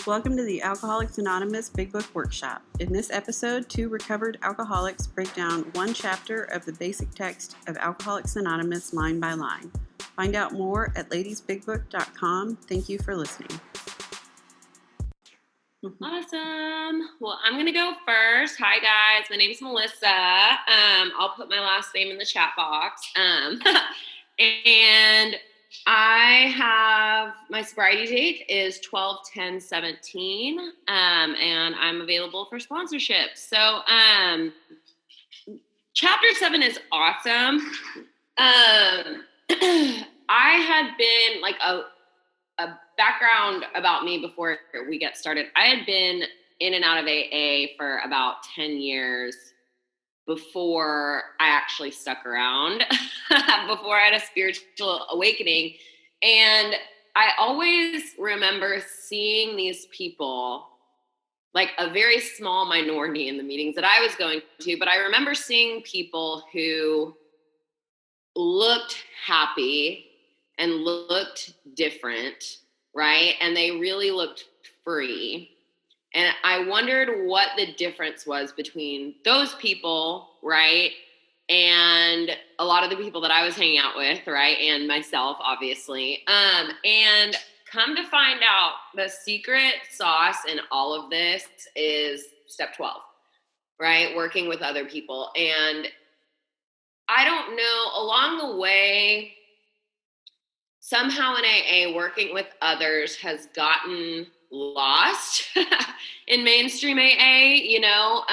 Welcome to the Alcoholics Anonymous Big Book Workshop. In this episode, two recovered alcoholics break down one chapter of the basic text of Alcoholics Anonymous line by line. Find out more at ladiesbigbook.com. Thank you for listening. Awesome. Well, I'm going to go first. Hi, guys. My name is Melissa. I'll put my last name in the chat box. And I have, my sobriety date is 12/10/17, and I'm available for sponsorship. So, chapter 7 is awesome. I had been like a background about me before we get started. I had been in and out of AA for about 10 years before I actually stuck around, before I had a spiritual awakening. And I always remember seeing these people, like a very small minority in the meetings that I was going to, but I remember seeing people who looked happy and looked different, right? And they really looked free. And I wondered what the difference was between those people, right? And a lot of the people that I was hanging out with, right? And myself, obviously. And come to find out, the secret sauce in all of this is step 12, right? Working with other people. And I don't know, along the way, somehow in AA, working with others has gotten lost in mainstream AA, you know.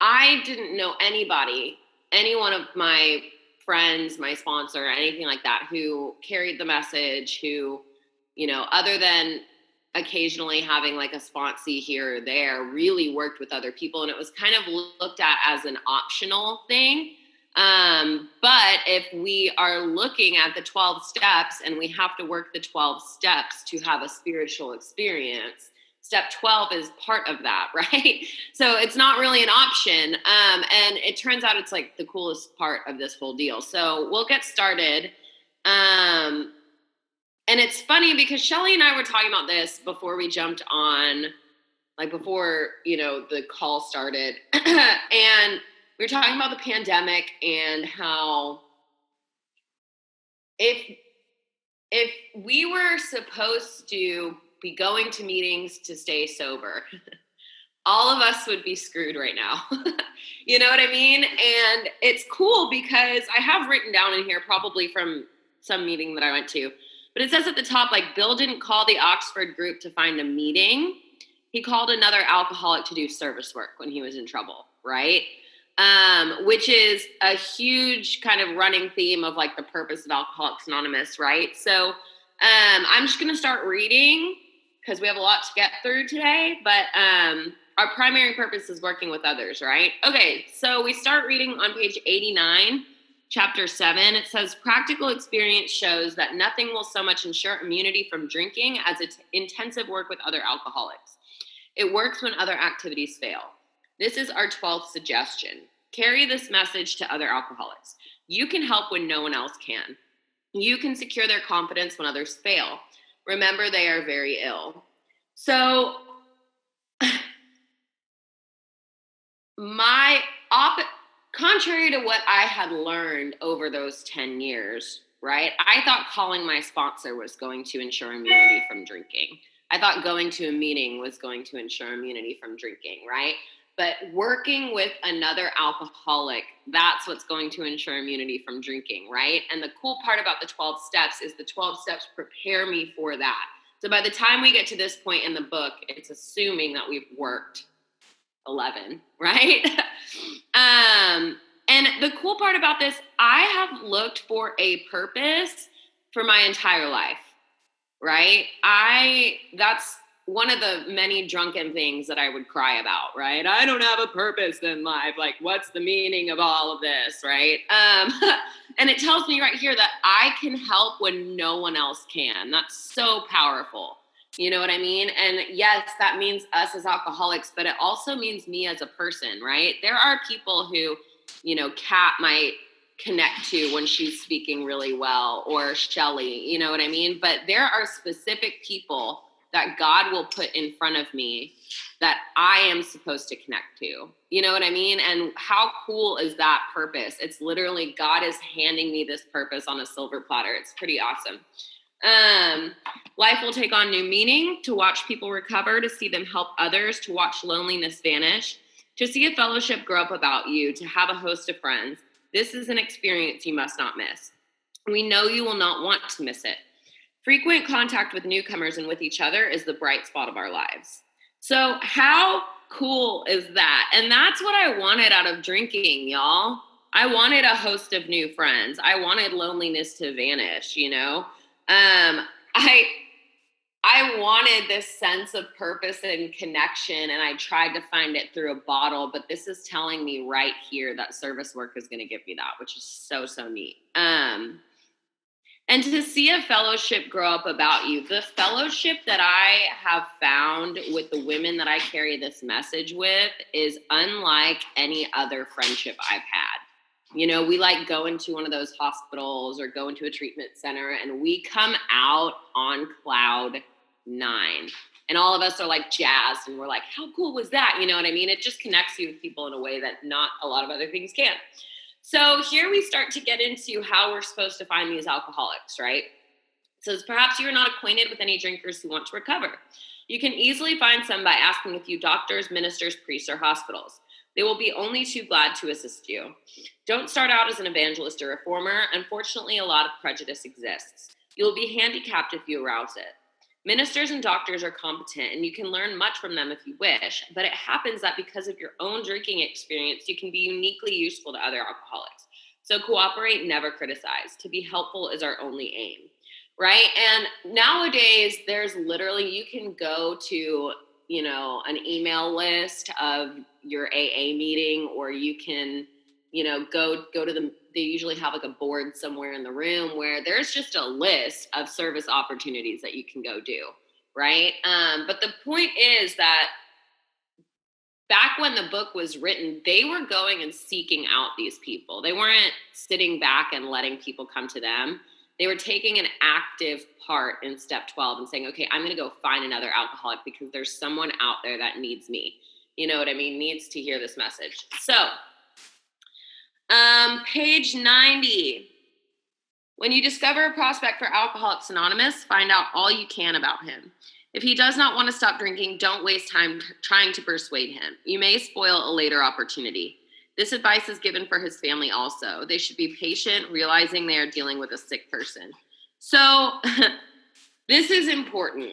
I didn't know anybody, any one of my friends, my sponsor, anything like that, who carried the message, who, you know, other than occasionally having like a sponsee here or there, really worked with other people. And it was kind of looked at as an optional thing. But if we are looking at the 12 steps and we have to work the 12 steps to have a spiritual experience, step 12 is part of that, right? So it's not really an option. And it turns out it's like the coolest part of this whole deal. So we'll get started. And it's funny because Shelly and I were talking about this before we jumped on, like before, you know, the call started. And we were talking about the pandemic and how if we were supposed to be going to meetings to stay sober, all of us would be screwed right now. You know what I mean? And it's cool because I have written down in here, probably from some meeting that I went to, but it says at the top, like, Bill didn't call the Oxford group to find a meeting. He called another alcoholic to do service work when he was in trouble, right? Which is a huge kind of running theme of like the purpose of Alcoholics Anonymous, right? So I'm just going to start reading because we have a lot to get through today, but our primary purpose is working with others, right? Okay, so we start reading on page 89, chapter 7. It says, practical experience shows that nothing will so much ensure immunity from drinking as intensive work with other alcoholics. It works when other activities fail. This is our 12th suggestion. Carry this message to other alcoholics. You can help when no one else can. You can secure their confidence when others fail. Remember, they are very ill. So, contrary to what I had learned over those 10 years, right? I thought calling my sponsor was going to ensure immunity from drinking. I thought going to a meeting was going to ensure immunity from drinking, right? But working with another alcoholic, that's what's going to ensure immunity from drinking, right? And the cool part about the 12 steps is the 12 steps prepare me for that. So by the time we get to this point in the book, it's assuming that we've worked 11, right? And the cool part about this, I have looked for a purpose for my entire life, right? That's one of the many drunken things that I would cry about, right? I don't have a purpose in life. Like, what's the meaning of all of this, right? And it tells me right here that I can help when no one else can. That's so powerful. You know what I mean? And yes, that means us as alcoholics, but it also means me as a person, right? There are people who, you know, Kat might connect to when she's speaking really well, or Shelly, you know what I mean? But there are specific people that God will put in front of me that I am supposed to connect to. You know what I mean? And how cool is that purpose? It's literally God is handing me this purpose on a silver platter. It's pretty awesome. Life will take on new meaning, to watch people recover, to see them help others, to watch loneliness vanish, to see a fellowship grow up about you, to have a host of friends. This is an experience you must not miss. We know you will not want to miss it. Frequent contact with newcomers and with each other is the bright spot of our lives. So how cool is that? And that's what I wanted out of drinking, y'all. I wanted a host of new friends. I wanted loneliness to vanish, you know? I wanted this sense of purpose and connection, and I tried to find it through a bottle, but this is telling me right here that service work is going to give me that, which is so, so neat. And to see a fellowship grow up about you, the fellowship that I have found with the women that I carry this message with is unlike any other friendship I've had. You know, we like go into one of those hospitals or go into a treatment center and we come out on cloud 9. And all of us are like jazzed and we're like, how cool was that? You know what I mean? It just connects you with people in a way that not a lot of other things can. So here we start to get into how we're supposed to find these alcoholics, right? It says, perhaps you are not acquainted with any drinkers who want to recover. You can easily find some by asking a few doctors, ministers, priests, or hospitals. They will be only too glad to assist you. Don't start out as an evangelist or reformer. Unfortunately, a lot of prejudice exists. You'll be handicapped if you arouse it. Ministers and doctors are competent, and you can learn much from them if you wish, but it happens that because of your own drinking experience, you can be uniquely useful to other alcoholics. So cooperate, never criticize. To be helpful is our only aim, right? And nowadays, there's literally, you can go to, you know, an email list of your AA meeting, or you can, you know, go to they usually have like a board somewhere in the room where there's just a list of service opportunities that you can go do, right? But the point is that back when the book was written, they were going and seeking out these people. They weren't sitting back and letting people come to them. They were taking an active part in step 12 and saying, okay, I'm going to go find another alcoholic because there's someone out there that needs me. You know what I mean? Needs to hear this message. So, page 90. When you discover a prospect for Alcoholics Anonymous, find out all you can about him. If he does not want to stop drinking, don't waste time trying to persuade him. You may spoil a later opportunity. This advice is given for his family also. They should be patient, realizing they are dealing with a sick person. So this is important.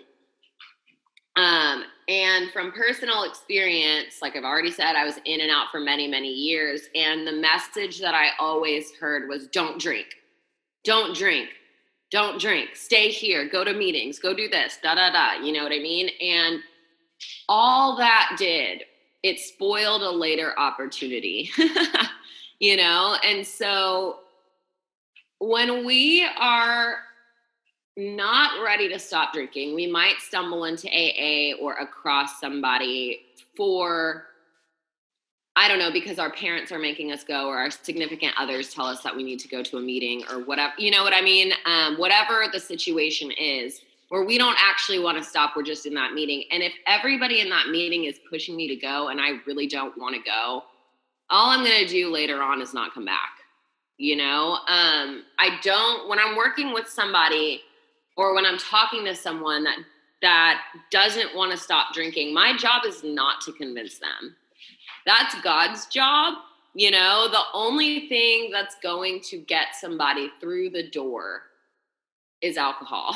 And from personal experience, like I've already said, I was in and out for many, many years. And the message that I always heard was, don't drink, don't drink, don't drink, stay here, go to meetings, go do this, da, da, da. You know what I mean? And all that did, it spoiled a later opportunity, you know? And so when we are not ready to stop drinking, we might stumble into AA or across somebody for, I don't know, because our parents are making us go, or our significant others tell us that we need to go to a meeting or whatever, you know what I mean? Whatever the situation is, where we don't actually want to stop, we're just in that meeting. And if everybody in that meeting is pushing me to go and I really don't want to go, all I'm going to do later on is not come back. You know, when I'm working with somebody or when I'm talking to someone that doesn't want to stop drinking, my job is not to convince them. That's God's job. You know, the only thing that's going to get somebody through the door is alcohol,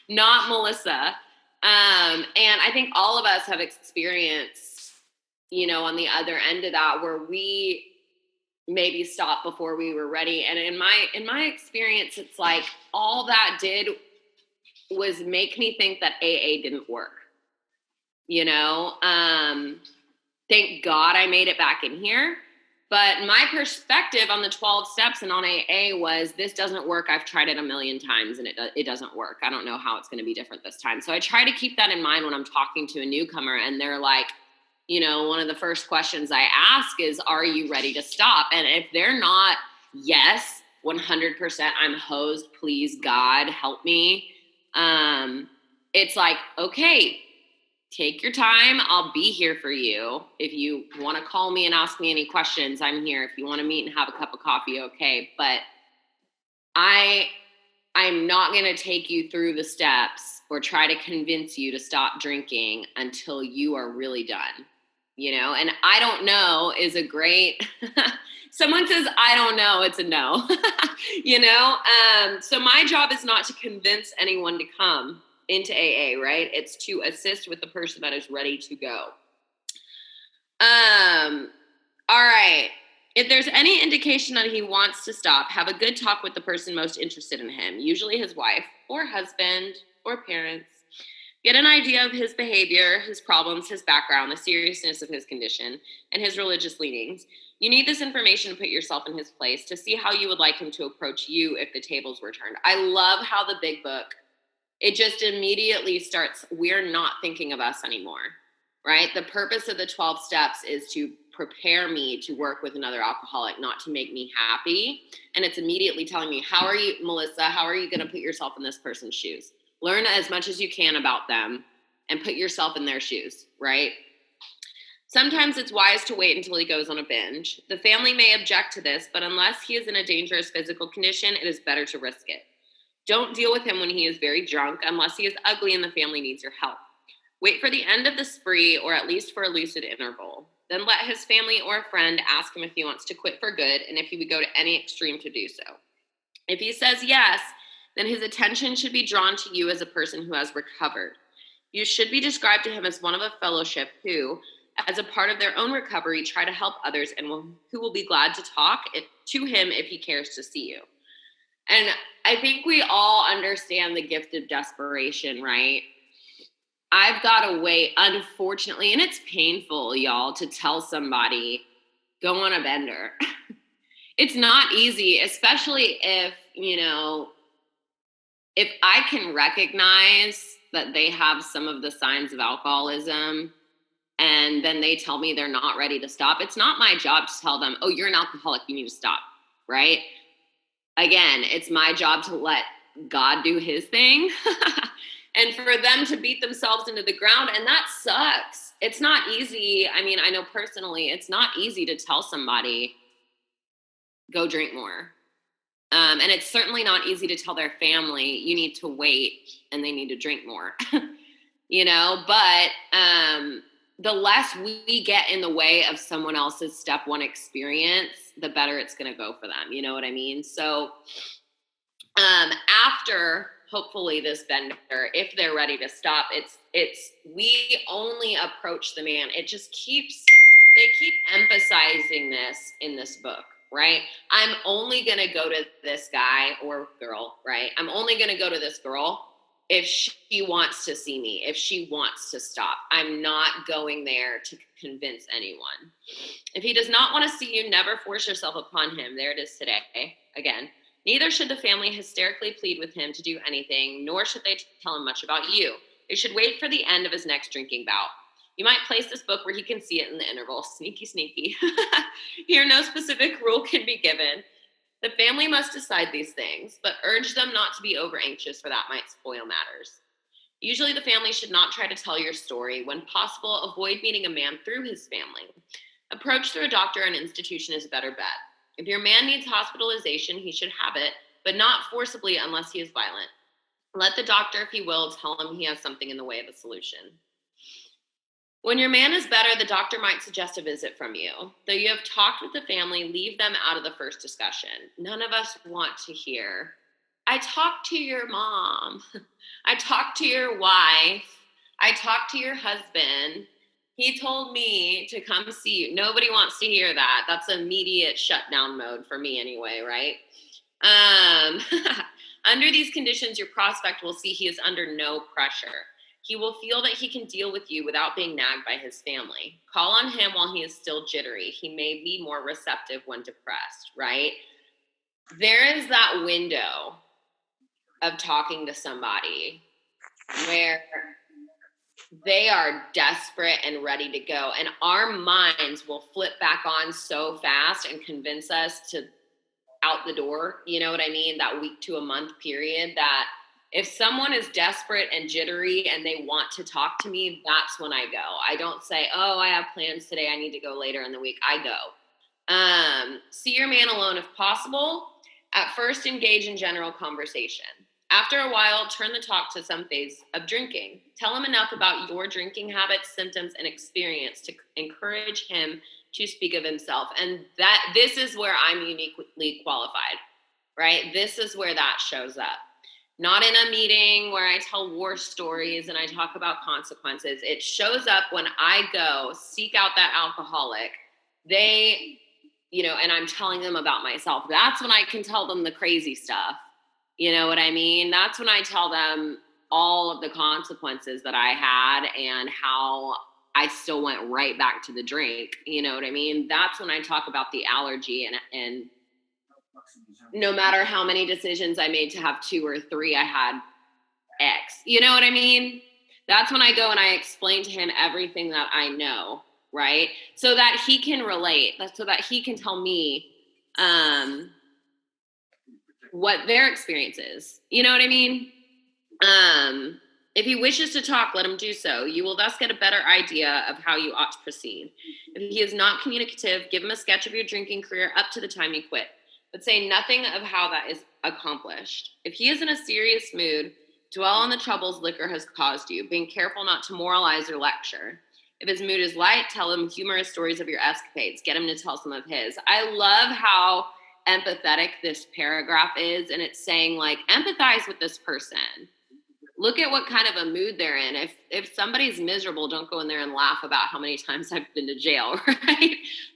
not Melissa. And I think all of us have experienced, you know, on the other end of that, where we maybe stopped before we were ready. And in my experience, it's like all that did was make me think that AA didn't work. You know, thank God I made it back in here. But my perspective on the 12 steps and on AA was, this doesn't work. I've tried it a million times and it doesn't work. I don't know how it's going to be different this time. So I try to keep that in mind when I'm talking to a newcomer and they're like, you know, one of the first questions I ask is, are you ready to stop? And if they're not, yes, 100%, I'm hosed, please God, help me. it's like, okay, take your time. I'll be here for you. If you want to call me and ask me any questions, I'm here. If you want to meet and have a cup of coffee, okay. But I'm not going to take you through the steps or try to convince you to stop drinking until you are really done. And I don't know is a great, someone says, I don't know, it's a no, so my job is not to convince anyone to come into AA, right? It's to assist with the person that is ready to go. All right. If there's any indication that he wants to stop, have a good talk with the person most interested in him, usually his wife or husband or parents. Get an idea of his behavior, his problems, his background, the seriousness of his condition, and his religious leanings. You need this information to put yourself in his place to see how you would like him to approach you if the tables were turned. I love how the big book, it just immediately starts, we're not thinking of us anymore, right? The purpose of the 12 steps is to prepare me to work with another alcoholic, not to make me happy. And it's immediately telling me, how are you, Melissa, how are you going to put yourself in this person's shoes? Learn as much as you can about them and put yourself in their shoes, right? Sometimes it's wise to wait until he goes on a binge. The family may object to this, but unless he is in a dangerous physical condition, it is better to risk it. Don't deal with him when he is very drunk unless he is ugly and the family needs your help. Wait for the end of the spree or at least for a lucid interval. Then let his family or a friend ask him if he wants to quit for good and if he would go to any extreme to do so. If he says yes, then his attention should be drawn to you as a person who has recovered. You should be described to him as one of a fellowship who, as a part of their own recovery, try to help others and who will be glad to talk to him if he cares to see you. And I think we all understand the gift of desperation, right? I've got to wait, unfortunately, and it's painful, y'all, to tell somebody, go on a bender. It's not easy, especially if, if I can recognize that they have some of the signs of alcoholism and then they tell me they're not ready to stop, it's not my job to tell them, oh, you're an alcoholic, you need to stop, right? Again, it's my job to let God do his thing and for them to beat themselves into the ground. And that sucks. It's not easy. I mean, I know personally, it's not easy to tell somebody, go drink more. And it's certainly not easy to tell their family, you need to wait and they need to drink more, but the less we get in the way of someone else's step one experience, the better it's going to go for them. You know what I mean? So after hopefully this bender, if they're ready to stop, we only approach the man. They keep emphasizing this in this book. Right? I'm only going to go to this guy or girl, right? I'm only going to go to this girl if she wants to see me, if she wants to stop. I'm not going there to convince anyone. If he does not want to see you, never force yourself upon him. There it is today. Again, neither should the family hysterically plead with him to do anything, nor should they tell him much about you. They should wait for the end of his next drinking bout. You might place this book where he can see it in the interval. Sneaky, sneaky. Here, no specific rule can be given. The family must decide these things, but urge them not to be over anxious, for that might spoil matters. Usually, the family should not try to tell your story. When possible, avoid meeting a man through his family. Approach through a doctor or an institution is a better bet. If your man needs hospitalization, he should have it, but not forcibly unless he is violent. Let the doctor, if he will, tell him he has something in the way of a solution. When your man is better, the doctor might suggest a visit from you. Though you have talked with the family, leave them out of the first discussion. None of us want to hear, I talked to your mom. I talked to your wife. I talked to your husband. He told me to come see you. Nobody wants to hear that. That's immediate shutdown mode for me anyway, right? Under these conditions, your prospect will see he is under no pressure. He will feel that he can deal with you without being nagged by his family. Call on him while he is still jittery. He may be more receptive when depressed, right? There is that window of talking to somebody where they are desperate and ready to go. And our minds will flip back on so fast and convince us to out the door. You know what I mean? That week to a month period that If someone is desperate and jittery and they want to talk to me, that's when I go. I don't say, oh, I have plans today, I need to go later in the week. I go. See your man alone if possible. At first, engage in general conversation. After a while, turn the talk to some phase of drinking. Tell him enough about your drinking habits, symptoms, and experience to encourage him to speak of himself. And this is where I'm uniquely qualified, right? This is where that shows up. Not in a meeting where I tell war stories and I talk about consequences. It shows up when I go seek out that alcoholic. They, and I'm telling them about myself. That's when I can tell them the crazy stuff. You know what I mean? That's when I tell them all of the consequences that I had and how I still went right back to the drink. You know what I mean? That's when I talk about the allergy and no matter how many decisions I made to have 2 or 3, I had X. You know what I mean? That's when I go and I explain to him everything that I know, right? So that he can relate, so that he can tell me what their experience is. You know what I mean? If he wishes to talk, let him do so. You will thus get a better idea of how you ought to proceed. If he is not communicative, give him a sketch of your drinking career up to the time you quit, but say nothing of how that is accomplished. If he is in a serious mood, dwell on the troubles liquor has caused you, being careful not to moralize or lecture. If his mood is light, tell him humorous stories of your escapades. Get him to tell some of his. I love how empathetic this paragraph is, and it's saying, like, empathize with this person. Look at what kind of a mood they're in. If somebody's miserable, don't go in there and laugh about how many times I've been to jail, right?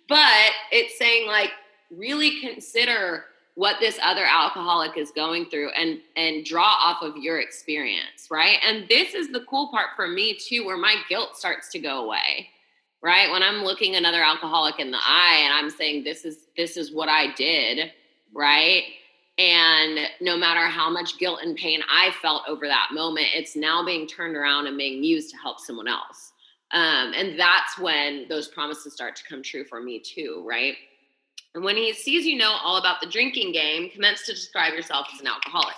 But it's saying, like, really consider what this other alcoholic is going through and draw off of your experience, right? And this is the cool part for me too, where my guilt starts to go away, right? When I'm looking another alcoholic in the eye and I'm saying, this is what I did, right? And no matter how much guilt and pain I felt over that moment, it's now being turned around and being used to help someone else. And that's when those promises start to come true for me too, right? And when he sees you know all about the drinking game, commence to describe yourself as an alcoholic.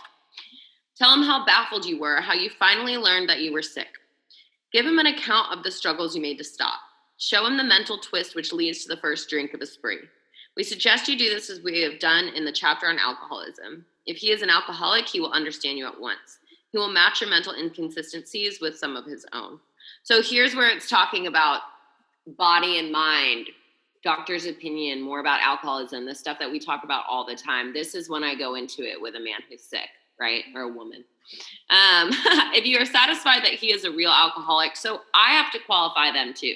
Tell him how baffled you were, how you finally learned that you were sick. Give him an account of the struggles you made to stop. Show him the mental twist which leads to the first drink of a spree. We suggest you do this as we have done in the chapter on alcoholism. If he is an alcoholic, he will understand you at once. He will match your mental inconsistencies with some of his own. So here's where it's talking about body and mind, doctor's opinion, more about alcoholism, the stuff that we talk about all the time. This is when I go into it with a man who's sick, right? Or a woman. If you are satisfied that he is a real alcoholic, so I have to qualify them too,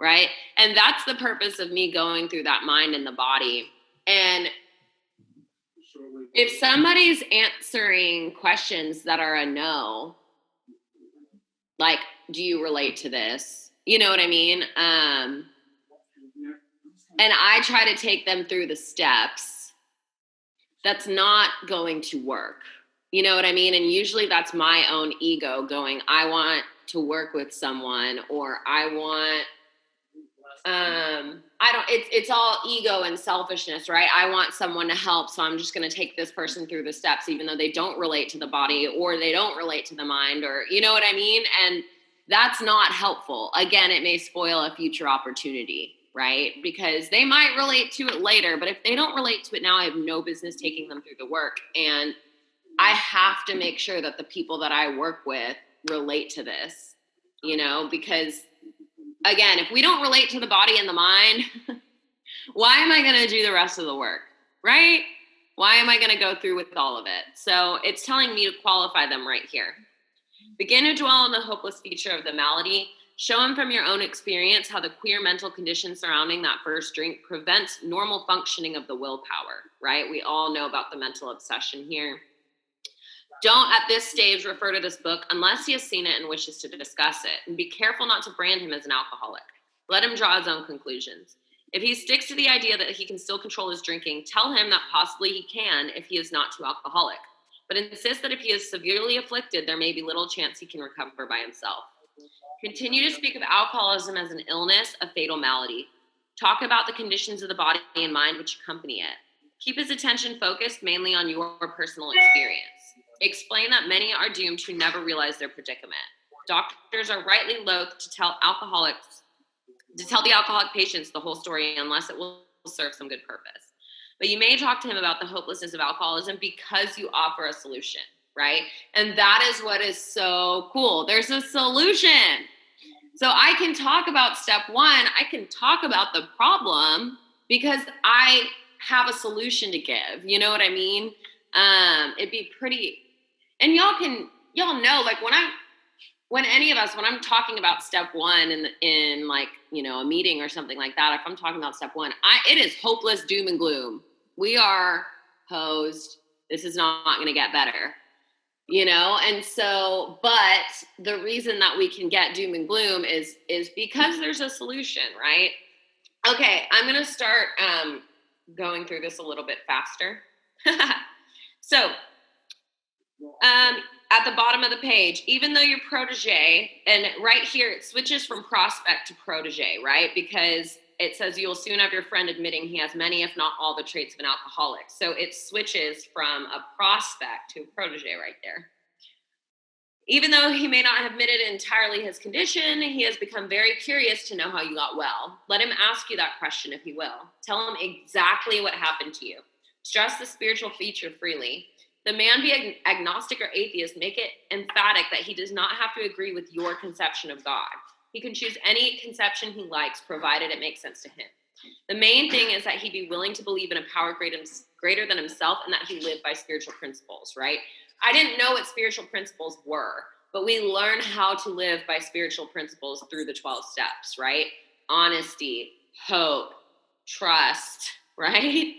right? And that's the purpose of me going through that mind and the body. And if somebody's answering questions that are a no, like, do you relate to this? You know what I mean? And I try to take them through the steps, that's not going to work. You know what I mean? And usually that's my own ego going, I want to work with someone, or I want, it's all ego and selfishness, right? I want someone to help, so I'm just going to take this person through the steps, even though they don't relate to the body or they don't relate to the mind, or, you know what I mean? And that's not helpful. Again, it may spoil a future opportunity, right? Because they might relate to it later, but if they don't relate to it now, I have no business taking them through the work. And I have to make sure that the people that I work with relate to this, you know, because again, if we don't relate to the body and the mind, why am I going to do the rest of the work, right? Why am I going to go through with all of it? So it's telling me to qualify them right here. Begin to dwell on the hopeless feature of the malady. Show them from your own experience how the queer mental condition surrounding that first drink prevents normal functioning of the willpower, right? We all know about the mental obsession here. Don't at this stage refer to this book unless he has seen it and wishes to discuss it. And be careful not to brand him as an alcoholic. Let him draw his own conclusions. If he sticks to the idea that he can still control his drinking, tell him that possibly he can if he is not too alcoholic. But insist that if he is severely afflicted, there may be little chance he can recover by himself. Continue to speak of alcoholism as an illness, a fatal malady. Talk about the conditions of the body and mind which accompany it. Keep his attention focused mainly on your personal experience. explain that many are doomed to never realize their predicament. Doctors are rightly loath to tell the alcoholic patients the whole story unless it will serve some good purpose. But you may talk to him about the hopelessness of alcoholism because you offer a solution, right? And that is what is so cool. There's a solution. So I can talk about step one. I can talk about the problem because I have a solution to give. You know what I mean? It'd be pretty, and y'all know, like when I'm talking about step one in like, you know, a meeting or something like that, if I'm talking about step one, it is hopeless, doom and gloom. We are hosed. This is not going to get better, you know? And so, but the reason that we can get doom and gloom is because there's a solution, right? Okay. I'm going to start, going through this a little bit faster. So, at the bottom of the page, even though you're protege, and right here it switches from prospect to protege, right? Because it says you will soon have your friend admitting he has many, if not all, the traits of an alcoholic. So it switches from a prospect to a protege right there. Even though he may not have admitted entirely his condition, he has become very curious to know how you got well. Let him ask you that question if he will. Tell him exactly what happened to you. Stress the spiritual feature freely. The man be agnostic or atheist, make it emphatic that he does not have to agree with your conception of God. He can choose any conception he likes, provided it makes sense to him. The main thing is that he be willing to believe in a power greater than himself and that he live by spiritual principles, right? I didn't know what spiritual principles were, but we learn how to live by spiritual principles through the 12 steps, right? Honesty, hope, trust, right?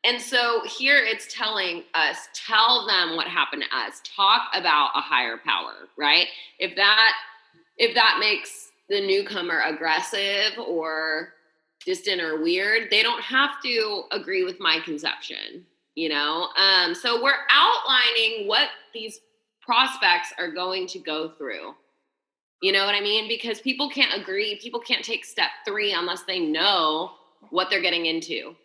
And so here it's telling us, tell them what happened to us. Talk about a higher power, right? If that makes the newcomer aggressive or distant or weird, they don't have to agree with my conception, you know? So we're outlining what these prospects are going to go through. You know what I mean? Because people can't agree. People can't take step 3 unless they know what they're getting into.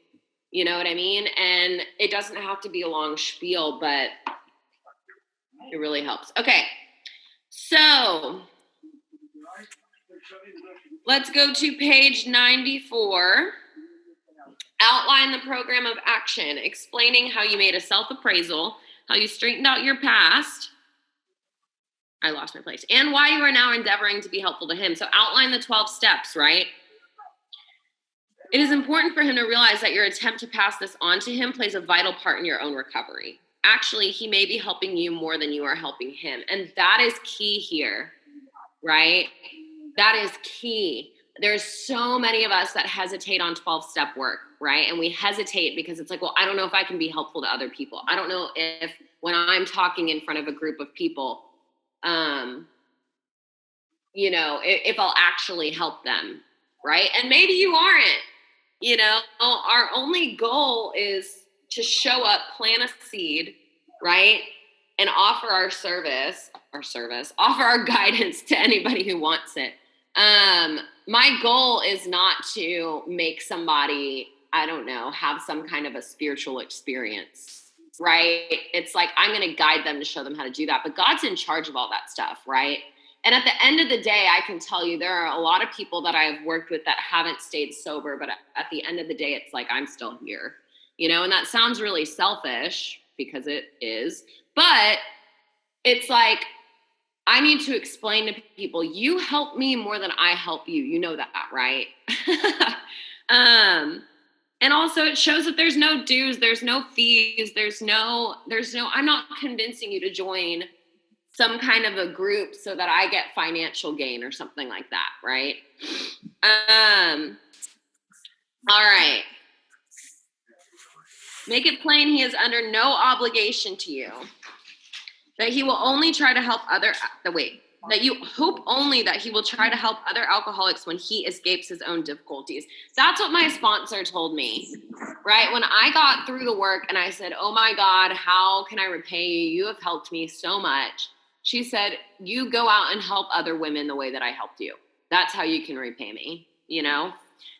You know what I mean? And it doesn't have to be a long spiel, but it really helps. Okay. So let's go to page 94. Outline the program of action, explaining how you made a self-appraisal, how you straightened out your past. I lost my place. And why you are now endeavoring to be helpful to him. So outline the 12 steps, right? It is important for him to realize that your attempt to pass this on to him plays a vital part in your own recovery. Actually, he may be helping you more than you are helping him. And that is key here, right? That is key. There's so many of us that hesitate on 12-step work, right? And we hesitate because it's like, well, I don't know if I can be helpful to other people. I don't know if when I'm talking in front of a group of people, you know, if I'll actually help them, right? And maybe you aren't. You know, our only goal is to show up, plant a seed, right? And offer our service, offer our guidance to anybody who wants it. My goal is not to make somebody, I don't know, have some kind of a spiritual experience, right? It's like, I'm going to guide them to show them how to do that. But God's in charge of all that stuff, right? And at the end of the day, I can tell you there are a lot of people that I have worked with that haven't stayed sober, but at the end of the day, it's like, I'm still here, you know, and that sounds really selfish because it is, but it's like, I need to explain to people, you help me more than I help you. You know that, right? And also it shows that there's no dues, there's no fees, there's no, I'm not convincing you to join some kind of a group so that I get financial gain or something like that, right? All right. Make it plain he is under no obligation to you. That he will only try to help that you hope only that he will try to help other alcoholics when he escapes his own difficulties. That's what my sponsor told me, right? When I got through the work and I said, oh my God, how can I repay you? You have helped me so much. She said, you go out and help other women the way that I helped you. That's how you can repay me, you know?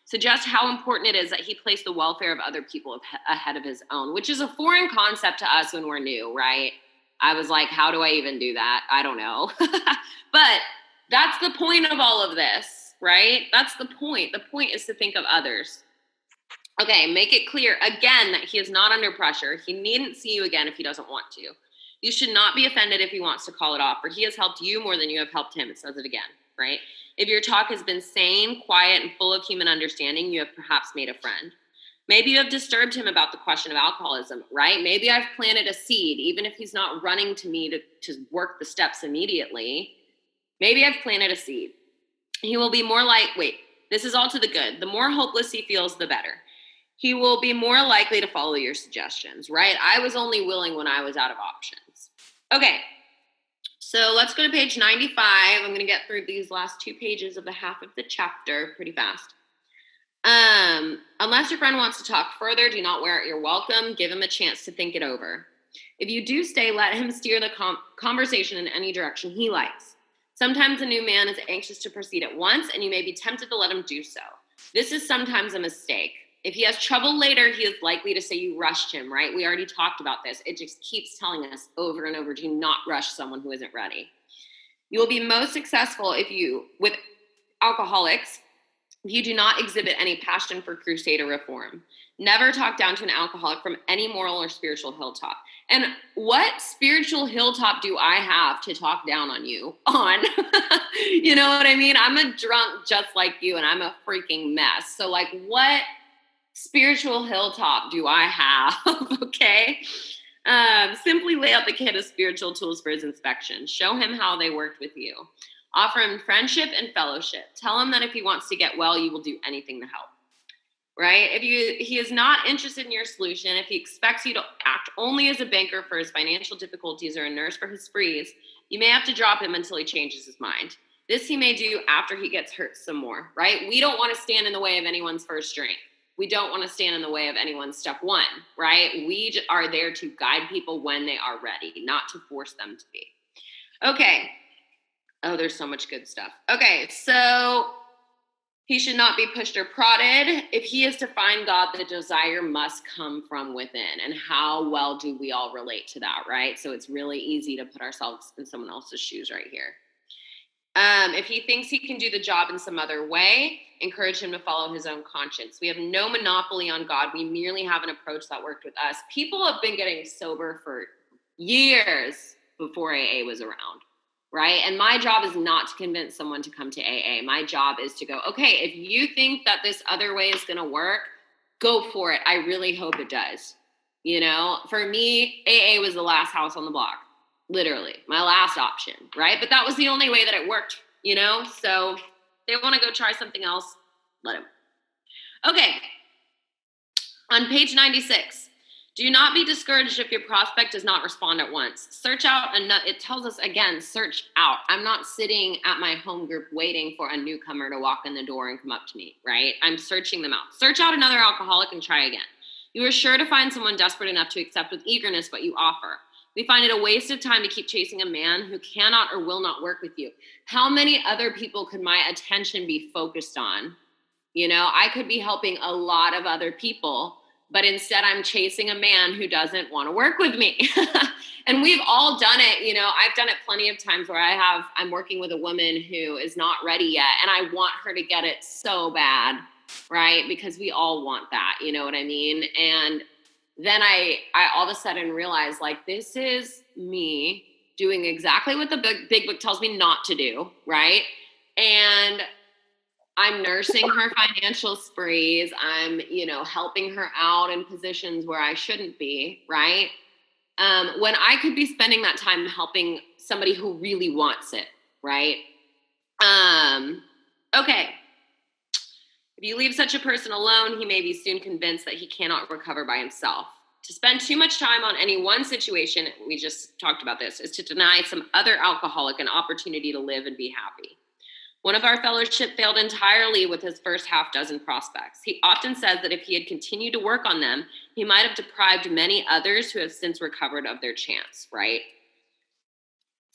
suggests how important it is that he place the welfare of other people ahead of his own, which is a foreign concept to us when we're new, right? I was like, how do I even do that? I don't know. But that's the point of all of this, right? That's the point. The point is to think of others. Okay, make it clear again that he is not under pressure. He needn't see you again if he doesn't want to. You should not be offended if he wants to call it off, for he has helped you more than you have helped him. It says it again, right? If your talk has been sane, quiet, and full of human understanding, you have perhaps made a friend. Maybe you have disturbed him about the question of alcoholism, right? Maybe I've planted a seed, even if he's not running to me to work the steps immediately. Maybe I've planted a seed. He will be more this is all to the good. The more hopeless he feels, the better. He will be more likely to follow your suggestions, right? I was only willing when I was out of options. Okay, so let's go to page 95. I'm going to get through these last 2 pages of the half of the chapter pretty fast. Unless your friend wants to talk further, do not wear out your welcome. Give him a chance to think it over. If you do stay, let him steer the conversation in any direction he likes. Sometimes a new man is anxious to proceed at once, and you may be tempted to let him do so. This is sometimes a mistake. If he has trouble later, he is likely to say you rushed him, right? We already talked about this. It just keeps telling us over and over, do not rush someone who isn't ready. You will be most successful with alcoholics, if you do not exhibit any passion for crusade or reform. Never talk down to an alcoholic from any moral or spiritual hilltop. And what spiritual hilltop do I have to talk down on you on? You know what I mean? I'm a drunk just like you, and I'm a freaking mess. So what spiritual hilltop do I have? Okay. Simply lay out the kit of spiritual tools for his inspection. Show him how they worked with you. Offer him friendship and fellowship. Tell him that if he wants to get well, you will do anything to help. Right? If he is not interested in your solution, if he expects you to act only as a banker for his financial difficulties or a nurse for his sprees, you may have to drop him until he changes his mind. This he may do after he gets hurt some more, right? We don't want to stand in the way of anyone's first drink. We don't want to stand in the way of anyone's step one, right? We are there to guide people when they are ready, not to force them to be. Okay. Oh, there's so much good stuff. Okay, so he should not be pushed or prodded. If he is to find God, the desire must come from within. And how well do we all relate to that, right? So it's really easy to put ourselves in someone else's shoes right here. If he thinks he can do the job in some other way, encourage him to follow his own conscience. We have no monopoly on God. We merely have an approach that worked with us. People have been getting sober for years before AA was around, right? And my job is not to convince someone to come to AA. My job is to go, okay, if you think that this other way is going to work, go for it. I really hope it does. You know, for me, AA was the last house on the block. Literally, my last option, right? But that was the only way that it worked, you know? So if they want to go try something else, let them. Okay, on page 96, do not be discouraged if your prospect does not respond at once. Search out, it tells us again, search out. I'm not sitting at my home group waiting for a newcomer to walk in the door and come up to me, right? I'm searching them out. Search out another alcoholic and try again. You are sure to find someone desperate enough to accept with eagerness what you offer. We find it a waste of time to keep chasing a man who cannot or will not work with you. How many other people could my attention be focused on? You know, I could be helping a lot of other people, but instead I'm chasing a man who doesn't want to work with me. And we've all done it. You know, I've done it plenty of times where I'm working with a woman who is not ready yet, and I want her to get it so bad, right? Because we all want that, you know what I mean? And then I all of a sudden realized, this is me doing exactly what the big book tells me not to do, right? And I'm nursing her financial sprees. I'm, helping her out in positions where I shouldn't be, right? When I could be spending that time helping somebody who really wants it, right? Okay. If you leave such a person alone, he may be soon convinced that he cannot recover by himself. To spend too much time on any one situation, we just talked about this, is to deny some other alcoholic an opportunity to live and be happy. One of our fellowship failed entirely with his first half dozen prospects. He often says that if he had continued to work on them, he might have deprived many others who have since recovered of their chance, right?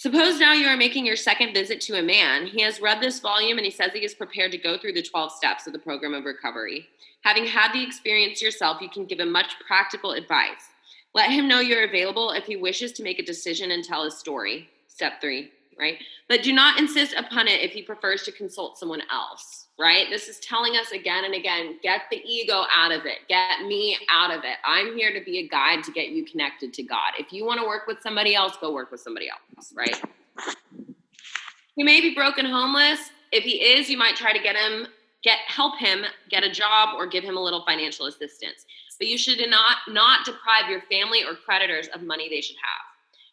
Suppose now you are making your second visit to a man. He has read this volume and he says he is prepared to go through the 12 steps of the program of recovery. Having had the experience yourself, you can give him much practical advice. Let him know you're available if he wishes to make a decision and tell his story. Step 3, right? But do not insist upon it if he prefers to consult someone else, right? This is telling us again and again, get the ego out of it. Get me out of it. I'm here to be a guide to get you connected to God. If you want to work with somebody else, go work with somebody else, right? He may be broken homeless. If he is, you might try to help him get a job or give him a little financial assistance. But you should not deprive your family or creditors of money they should have.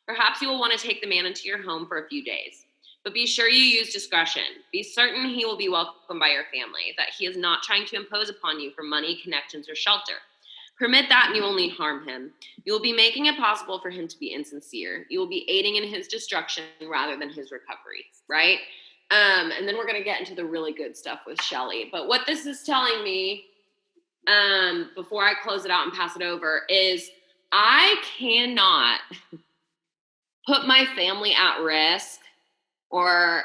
Perhaps you will want to take the man into your home for a few days. But be sure you use discretion. Be certain he will be welcomed by your family, that he is not trying to impose upon you for money, connections, or shelter. Permit that and you will only harm him. You will be making it possible for him to be insincere. You will be aiding in his destruction rather than his recovery, right? And then we're going to get into the really good stuff with Shelley. But what this is telling me, before I close it out and pass it over, is I cannot put my family at risk or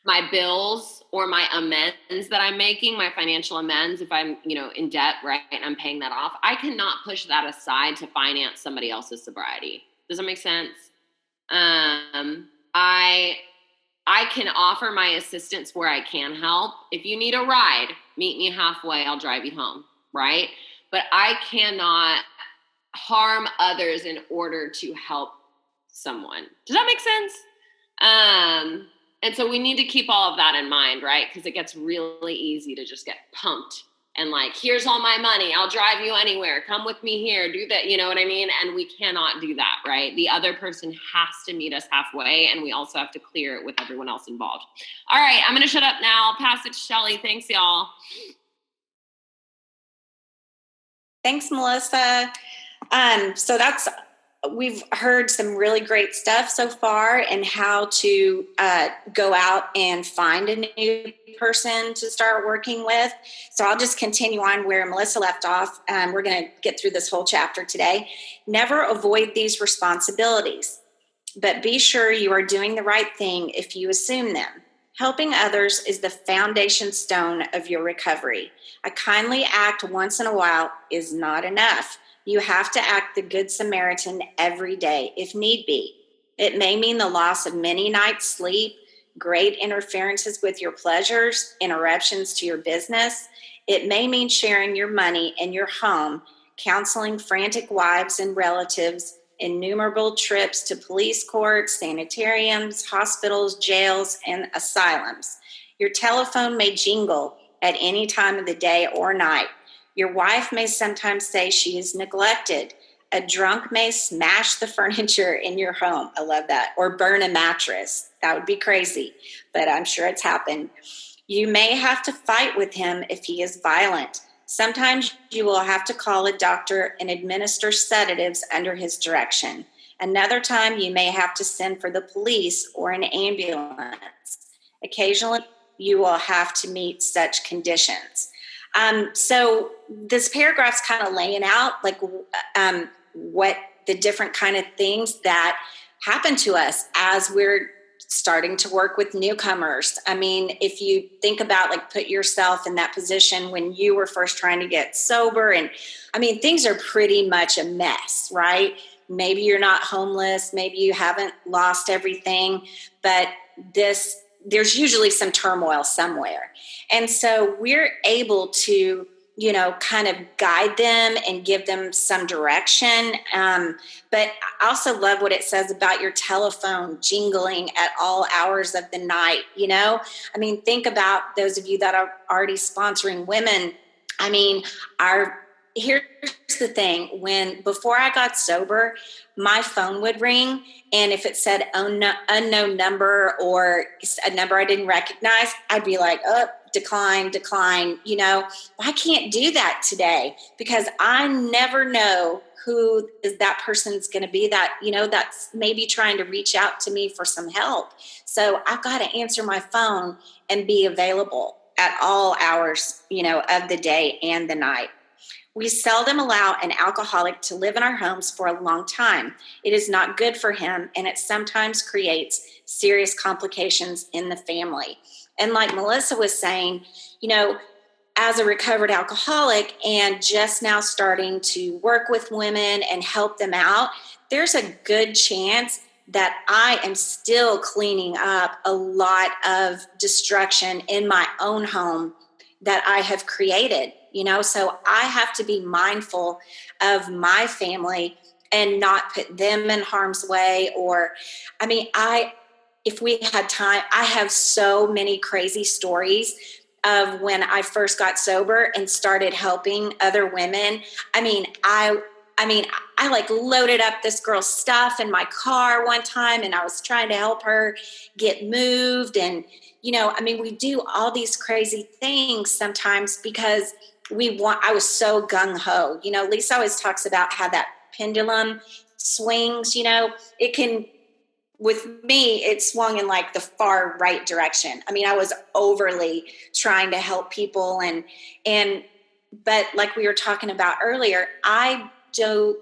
my bills or my amends that I'm making, my financial amends, if I'm, in debt, right, and I'm paying that off, I cannot push that aside to finance somebody else's sobriety. Does that make sense? I can offer my assistance where I can help. If you need a ride, meet me halfway, I'll drive you home, right? But I cannot harm others in order to help someone. Does that make sense? And so we need to keep all of that in mind, right? Because it gets really easy to just get pumped and like, here's all my money. I'll drive you anywhere. Come with me here. Do that. You know what I mean? And we cannot do that, right? The other person has to meet us halfway, and we also have to clear it with everyone else involved. All right, I'm going to shut up now. Pass it to Shelley. Thanks, y'all. Thanks, Melissa. We've heard some really great stuff so far and how to go out and find a new person to start working with. So I'll just continue on where Melissa left off. We're going to get through this whole chapter today. Never avoid these responsibilities, but be sure you are doing the right thing if you assume them. Helping others is the foundation stone of your recovery. A kindly act once in a while is not enough. You have to act the Good Samaritan every day, if need be. It may mean the loss of many nights' sleep, great interferences with your pleasures, interruptions to your business. It may mean sharing your money and your home, counseling frantic wives and relatives, innumerable trips to police courts, sanitariums, hospitals, jails, and asylums. Your telephone may jingle at any time of the day or night. Your wife may sometimes say she is neglected. A drunk may smash the furniture in your home. I love that. Or burn a mattress. That would be crazy, but I'm sure it's happened. You may have to fight with him if he is violent. Sometimes you will have to call a doctor and administer sedatives under his direction. Another time you may have to send for the police or an ambulance. Occasionally you will have to meet such conditions. So this paragraph's kind of laying out what the different kind of things that happen to us as we're starting to work with newcomers. I mean, if you think about put yourself in that position when you were first trying to get sober, and I mean, things are pretty much a mess, right? Maybe you're not homeless, maybe you haven't lost everything, but there's usually some turmoil somewhere. And so we're able to, kind of guide them and give them some direction. But I also love what it says about your telephone jingling at all hours of the night. I mean, think about those of you that are already sponsoring women. I mean, here's the thing. Before I got sober, my phone would ring, and if it said unknown number or a number I didn't recognize, I'd be like, oh, decline. I can't do that today because I never know who is that person's going to be that's maybe trying to reach out to me for some help. So I've got to answer my phone and be available at all hours, of the day and the night. We seldom allow an alcoholic to live in our homes for a long time. It is not good for him, and it sometimes creates serious complications in the family. And like Melissa was saying, as a recovered alcoholic and just now starting to work with women and help them out, there's a good chance that I am still cleaning up a lot of destruction in my own home that I have created, so I have to be mindful of my family and not put them in harm's way. If we had time, I have so many crazy stories of when I first got sober and started helping other women. I like loaded up this girl's stuff in my car one time, and I was trying to help her get moved. And, we do all these crazy things sometimes because I was so gung-ho. Lisa always talks about how that pendulum swings, it can, with me, it swung in like the far right direction. I was overly trying to help people but like we were talking about earlier, I do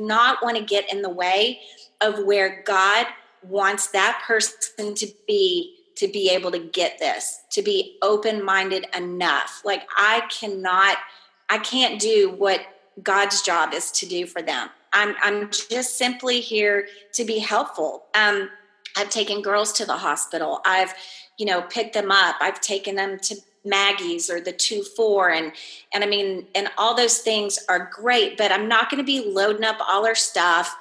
not want to get in the way of where God wants that person to be able to get this, to be open-minded enough. Like I can't do what God's job is to do for them. I'm just simply here to be helpful. I've taken girls to the hospital. I've, picked them up. I've taken them to Maggie's or the 2-4 and all those things are great, but I'm not going to be loading up all her stuff,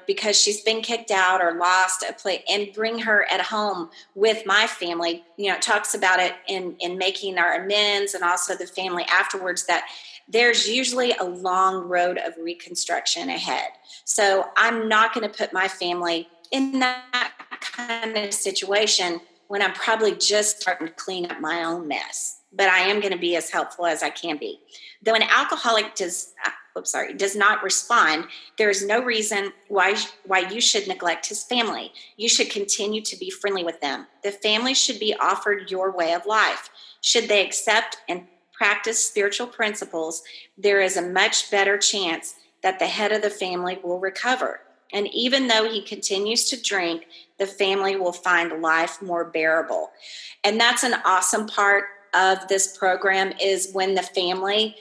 because she's been kicked out or lost a place, and bring her at home with my family. It talks about it in making our amends, and also the family afterwards, that there's usually a long road of reconstruction ahead. So I'm not going to put my family in that kind of situation when I'm probably just starting to clean up my own mess. But I am going to be as helpful as I can be. Though an alcoholic does not respond, there is no reason why you should neglect his family. You should continue to be friendly with them. The family should be offered your way of life. Should they accept and practice spiritual principles, there is a much better chance that the head of the family will recover. And even though he continues to drink, the family will find life more bearable. And that's an awesome part of this program, is when the family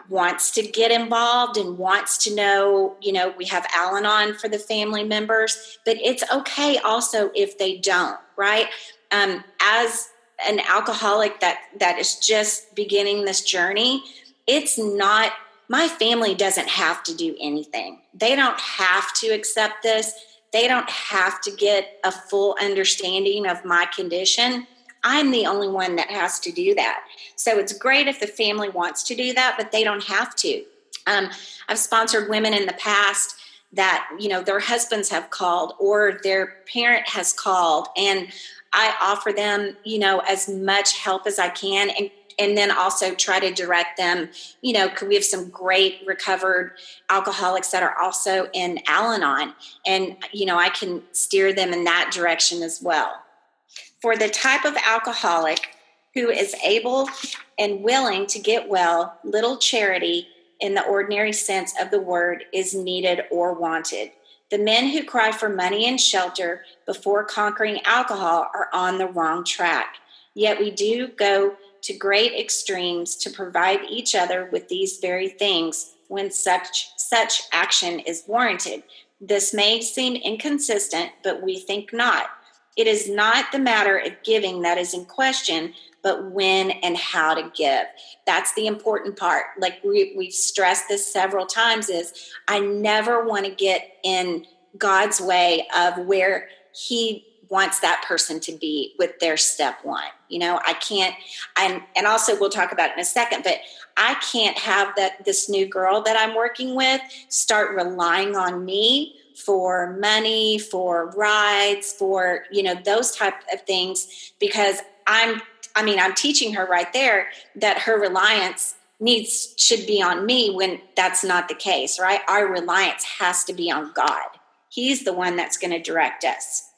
wants to get involved and wants to know, we have Al-Anon for the family members, but it's okay also if they don't, right? As an alcoholic that is just beginning this journey, my family doesn't have to do anything. They don't have to accept this. They don't have to get a full understanding of my condition. I'm the only one that has to do that. So it's great if the family wants to do that, but they don't have to. I've sponsored women in the past that, their husbands have called or their parent has called, and I offer them, as much help as I can, and then also try to direct them, because we have some great recovered alcoholics that are also in Al-Anon, and, I can steer them in that direction as well. For the type of alcoholic who is able and willing to get well, little charity in the ordinary sense of the word is needed or wanted. The men who cry for money and shelter before conquering alcohol are on the wrong track. Yet we do go to great extremes to provide each other with these very things when such action is warranted. This may seem inconsistent, but we think not. It is not the matter of giving that is in question, but when and how to give. That's the important part. Like we've stressed this several times, is I never want to get in God's way of where he wants that person to be with their step one. I can't, and also we'll talk about it in a second, but I can't have this new girl that I'm working with start relying on me for money, for rides, for, those type of things, because I'm teaching her right there that her reliance should be on me when that's not the case, right? Our reliance has to be on God. He's the one that's going to direct us.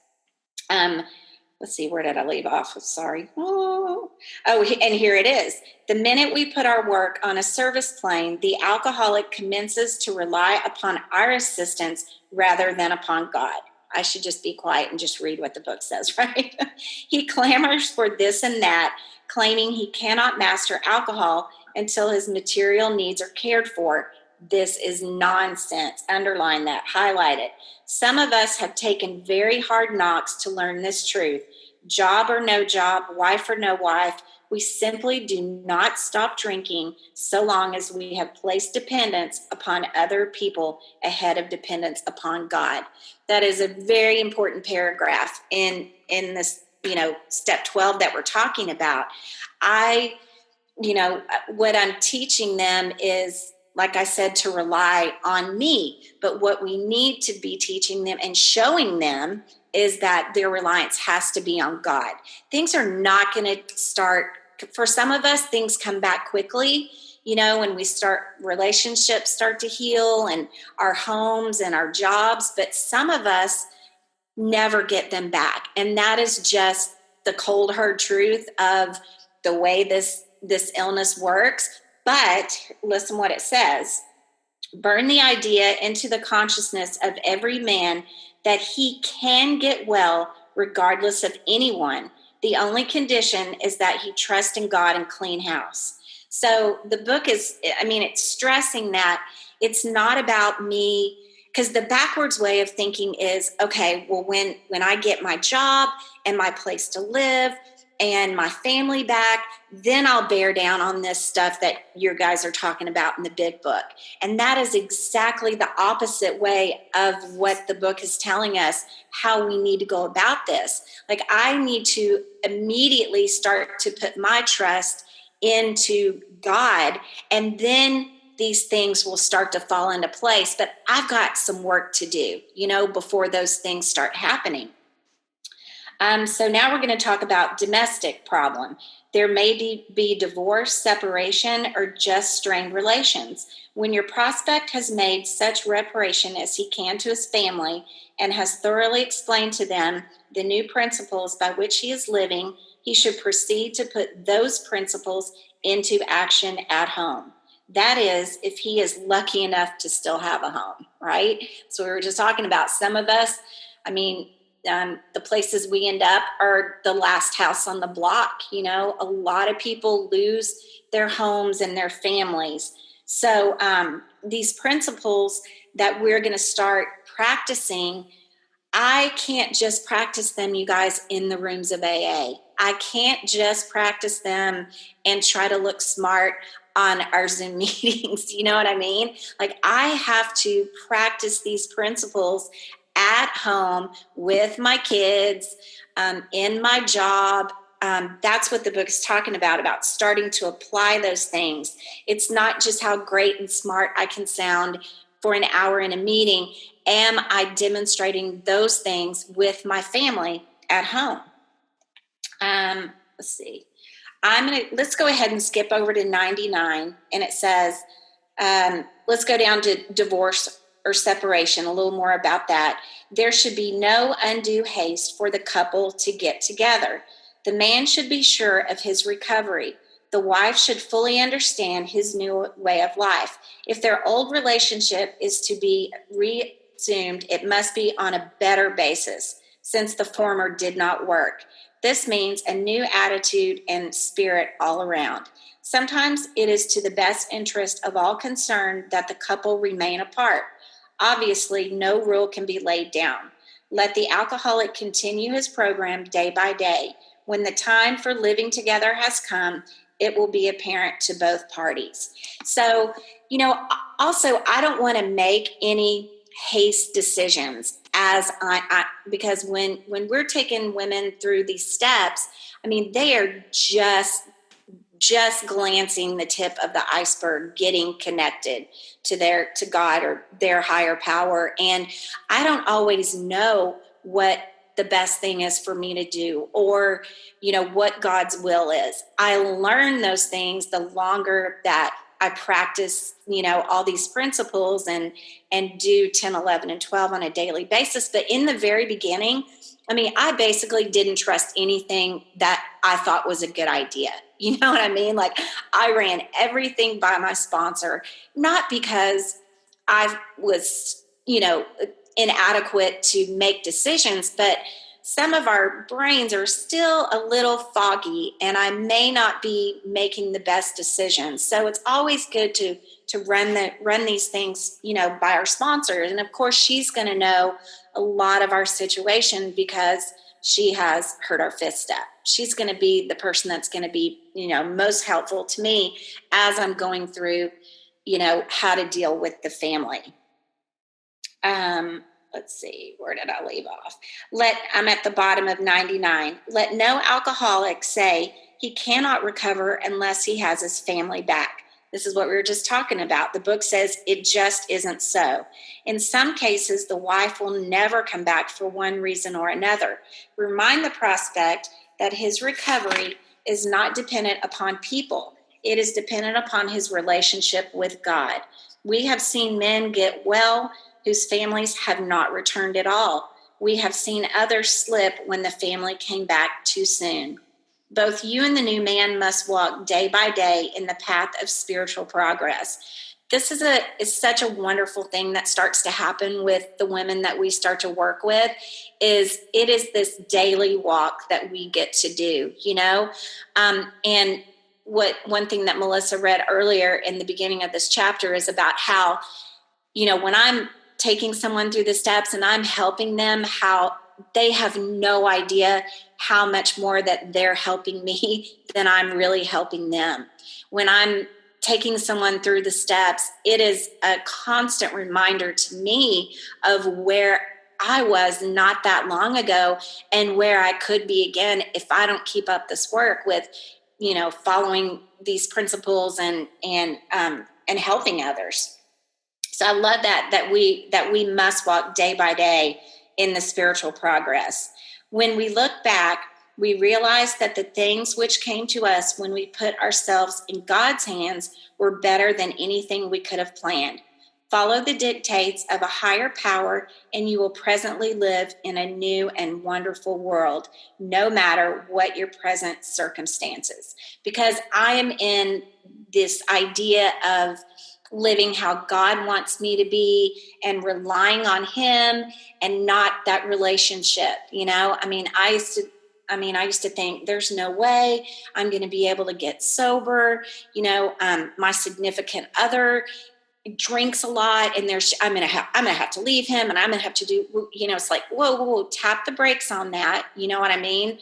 let's see, where did I leave off? Sorry. And here it is. The minute we put our work on a service plane, the alcoholic commences to rely upon our assistance rather than upon God. I should just be quiet and just read what the book says, right? He clamors for this and that, claiming he cannot master alcohol until his material needs are cared for. This is nonsense. Underline that, highlight it. Some of us have taken very hard knocks to learn this truth. Job or no job, wife or no wife, we simply do not stop drinking so long as we have placed dependence upon other people ahead of dependence upon God. That is a very important paragraph in this, step 12 that we're talking about. What I'm teaching them is, like I said, to rely on me. But what we need to be teaching them and showing them is that their reliance has to be on God. Things are not going to start, for some of us, things come back quickly. When we relationships start to heal and our homes and our jobs, but some of us never get them back. And that is just the cold hard truth of the way this illness works. But listen what it says. Burn the idea into the consciousness of every man that he can get well regardless of anyone. The only condition is that he trust in God and clean house. So the book is, it's stressing that it's not about me, because the backwards way of thinking is, okay, well, when I get my job and my place to live and my family back, then I'll bear down on this stuff that you guys are talking about in the big book. And that is exactly the opposite way of what the book is telling us, how we need to go about this. Like, I need to immediately start to put my trust into God, and then these things will start to fall into place. But I've got some work to do, before those things start happening. So now we're going to talk about domestic problem. There may be divorce, separation, or just strained relations. When your prospect has made such reparation as he can to his family and has thoroughly explained to them the new principles by which he is living, he should proceed to put those principles into action at home. That is, if he is lucky enough to still have a home, right? So we were just talking about some of us, the places we end up are the last house on the block. A lot of people lose their homes and their families. So these principles that we're going to start practicing, I can't just practice them, you guys, in the rooms of AA. I can't just practice them and try to look smart on our Zoom meetings. You know what I mean? Like, I have to practice these principles at home with my kids, in my job. That's what the book is talking about starting to apply those things. It's not just how great and smart I can sound for an hour in a meeting. Am I demonstrating those things with my family at home? Let's see. Let's go ahead and skip over to 99. And it says, let's go down to divorce or separation, a little more about that. There should be no undue haste for the couple to get together. The man should be sure of his recovery. The wife should fully understand his new way of life. If their old relationship is to be resumed, it must be on a better basis, since the former did not work. This means a new attitude and spirit all around. Sometimes it is to the best interest of all concerned that the couple remain apart. Obviously, no rule can be laid down. Let the alcoholic continue his program day by day. When the time for living together has come, it will be apparent to both parties. So, also, I don't want to make any haste decisions because when we're taking women through these steps, they are just glancing the tip of the iceberg, getting connected to God or their higher power. And I don't always know what the best thing is for me to do, or, what God's will is. I learn those things the longer that I practice, all these principles and do 10, 11, and 12 on a daily basis. But in the very beginning, I basically didn't trust anything that I thought was a good idea. You know what I mean? Like, I ran everything by my sponsor, not because I was, inadequate to make decisions, but some of our brains are still a little foggy, and I may not be making the best decisions. So it's always good to run these things, by our sponsors. And of course, she's going to know a lot of our situation because she has heard our fifth step. She's going to be the person that's going to be, most helpful to me as I'm going through, how to deal with the family. Let's see, where did I leave off? I'm at the bottom of 99. Let no alcoholic say he cannot recover unless he has his family back. This is what we were just talking about. The book says it just isn't so. In some cases, the wife will never come back for one reason or another. Remind the prospect that his recovery is not dependent upon people. It is dependent upon his relationship with God. We have seen men get well whose families have not returned at all. We have seen others slip when the family came back too soon. Both you and the new man must walk day by day in the path of spiritual progress. This is such a wonderful thing that starts to happen with the women that we start to work with. It is this daily walk that we get to do, and one thing that Melissa read earlier in the beginning of this chapter is about how, when I'm taking someone through the steps and I'm helping them, how they have no idea how much more that they're helping me than I'm really helping them. When I'm taking someone through the steps, it is a constant reminder to me of where I was not that long ago and where I could be again if I don't keep up this work with, following these principles and helping others. So I love that we must walk day by day in the spiritual progress. When we look back, we realize that the things which came to us when we put ourselves in God's hands were better than anything we could have planned. Follow the dictates of a higher power, and you will presently live in a new and wonderful world, no matter what your present circumstances. Because I am in this idea of living how God wants me to be and relying on him and not that relationship. I used to think there's no way I'm going to be able to get sober. My significant other drinks a lot and I'm going to have to leave him and I'm going to have to do, it's like, whoa, tap the brakes on that. You know what I mean?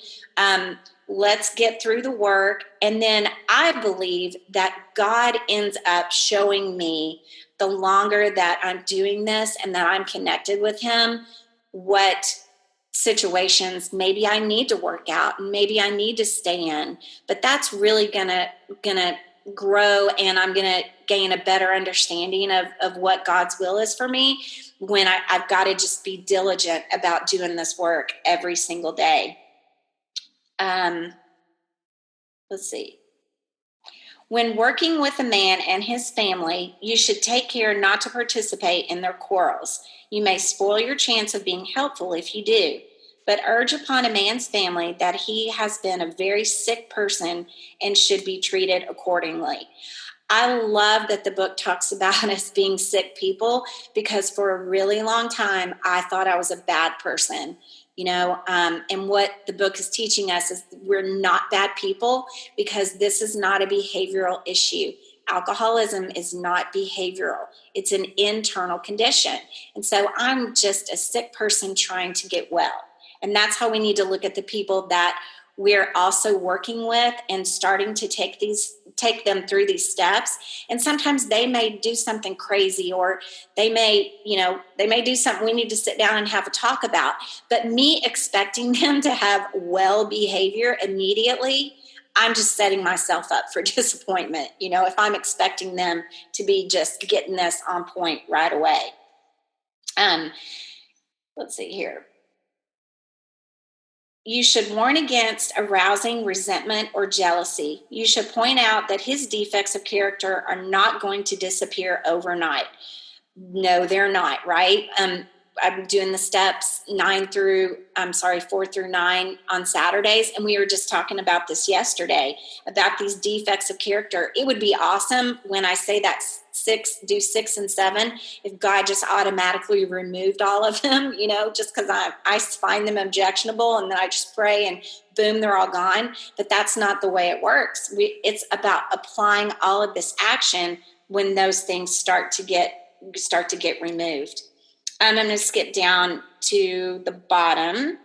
Let's get through the work. And then I believe that God ends up showing me the longer that I'm doing this and that I'm connected with him, what situations maybe I need to work out and maybe I need to stay in. But that's really gonna grow, and I'm gonna gain a better understanding of what God's will is for me when I've got to just be diligent about doing this work every single day. Let's see. When working with a man and his family, you should take care not to participate in their quarrels. You may spoil your chance of being helpful if you do, but urge upon a man's family that he has been a very sick person and should be treated accordingly. I love that the book talks about us being sick people, because for a really long time, I thought I was a bad person, and what the book is teaching us is we're not bad people, because this is not a behavioral issue. Alcoholism is not behavioral. It's an internal condition. And so I'm just a sick person trying to get well. And that's how we need to look at the people that we're also working with and starting to take them through these steps. And sometimes they may do something crazy, or they may do something we need to sit down and have a talk about. But me expecting them to have well behavior immediately, I'm just setting myself up for disappointment, if I'm expecting them to be just getting this on point right away. Let's see here. You should warn against arousing resentment or jealousy. You should point out that his defects of character are not going to disappear overnight. No, they're not, right? I'm doing the steps 4 through 9 on Saturdays. And we were just talking about this yesterday, about these defects of character. It would be awesome when I say that 6 and 7, if God just automatically removed all of them, just because I find them objectionable, and then I just pray and boom, they're all gone. But that's not the way it works. It's about applying all of this action when those things start to get removed. I'm going to skip down to the bottom.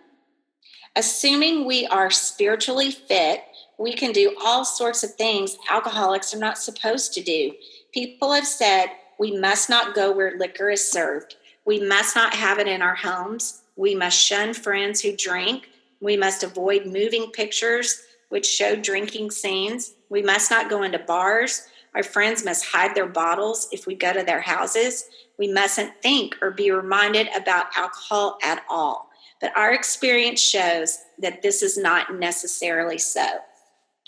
Assuming we are spiritually fit, we can do all sorts of things alcoholics are not supposed to do. People have said we must not go where liquor is served. We must not have it in our homes. We must shun friends who drink. We must avoid moving pictures which show drinking scenes. We must not go into bars. Our friends must hide their bottles if we go to their houses. We mustn't think or be reminded about alcohol at all. But our experience shows that this is not necessarily so.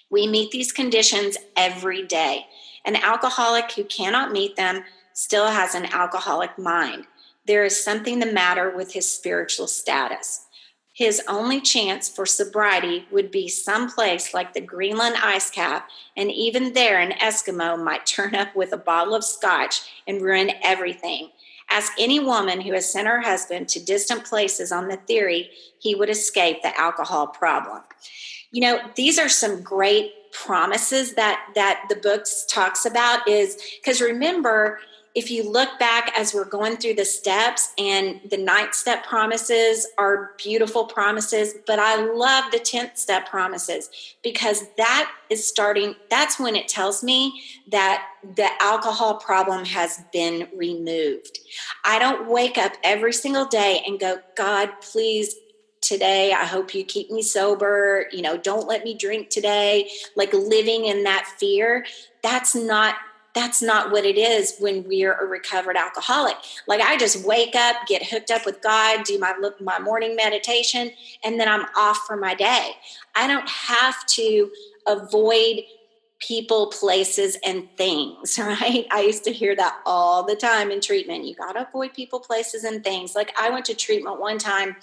We meet these conditions every day. An alcoholic who cannot meet them still has an alcoholic mind. There is something the matter with his spiritual status. His only chance for sobriety would be someplace like the Greenland ice cap, and even there an Eskimo might turn up with a bottle of scotch and ruin everything. Ask any woman who has sent her husband to distant places on the theory he would escape the alcohol problem. These are some great promises that the book talks about, is because remember, if you look back as we're going through the steps, and the 9th step promises are beautiful promises, but I love the 10th step promises, because that's when it tells me that the alcohol problem has been removed. I don't wake up every single day and go, God, please, today, I hope you keep me sober. Don't let me drink today. Like living in that fear. That's not what it is when we're a recovered alcoholic. Like I just wake up, get hooked up with God, do my morning meditation, and then I'm off for my day. I don't have to avoid people, places, and things, right? I used to hear that all the time in treatment. You got to avoid people, places, and things. Like I went to treatment one time,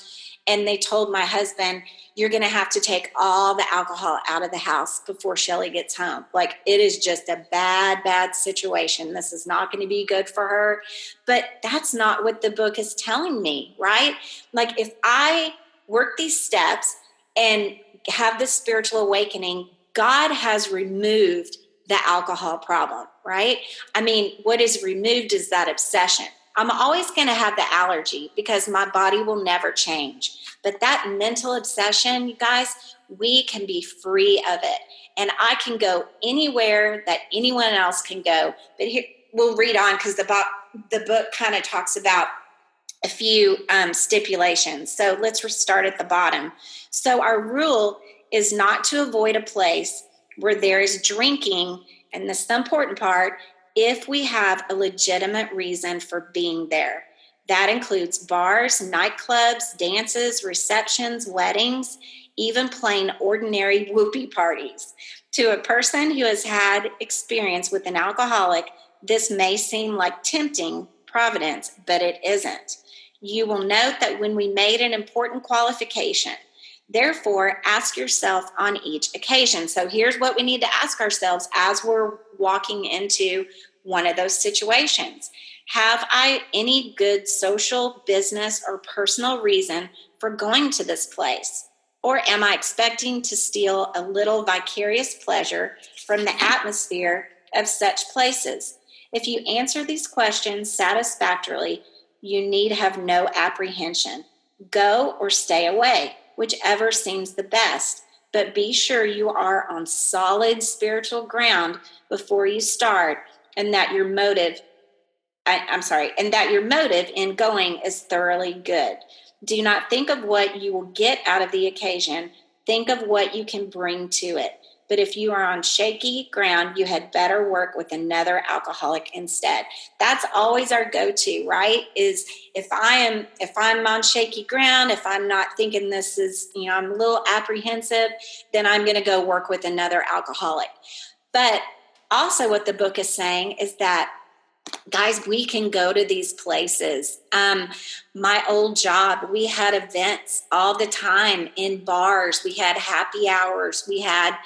and they told my husband, you're going to have to take all the alcohol out of the house before Shelly gets home. Like it is just a bad situation. This is not going to be good for her. But that's not what the book is telling me, right? Like if I work these steps and have this spiritual awakening, God has removed the alcohol problem, right? I mean, what is removed is that obsession. I'm always going to have the allergy because my body will never change. But that mental obsession, you guys, we can be free of it. And I can go anywhere that anyone else can go. But here, we'll read on because the book kind of talks about a few stipulations. So let's start at the bottom. So our rule is not to avoid a place where there is drinking, and this is the important part, if we have a legitimate reason for being there. That includes bars, nightclubs, dances, receptions, weddings, even plain ordinary whoopee parties. To a person who has had experience with an alcoholic, this may seem like tempting providence, but it isn't. You will note that when we made an important qualification, therefore, ask yourself on each occasion. So here's what we need to ask ourselves as we're walking into one of those situations. Have I any good social, business, or personal reason for going to this place? Or am I expecting to steal a little vicarious pleasure from the atmosphere of such places? If you answer these questions satisfactorily, you need have no apprehension. Go or stay away, whichever seems the best, but be sure you are on solid spiritual ground before you start, and that your motive in going is thoroughly good. Do not think of what you will get out of the occasion. Think of what you can bring to it. But if you are on shaky ground, you had better work with another alcoholic instead. That's always our go-to, right? Is if I'm on shaky ground, if I'm not thinking this is, I'm a little apprehensive, then I'm going to go work with another alcoholic. But also what the book is saying is that, guys, we can go to these places. My old job, we had events all the time in bars. We had happy hours. We had,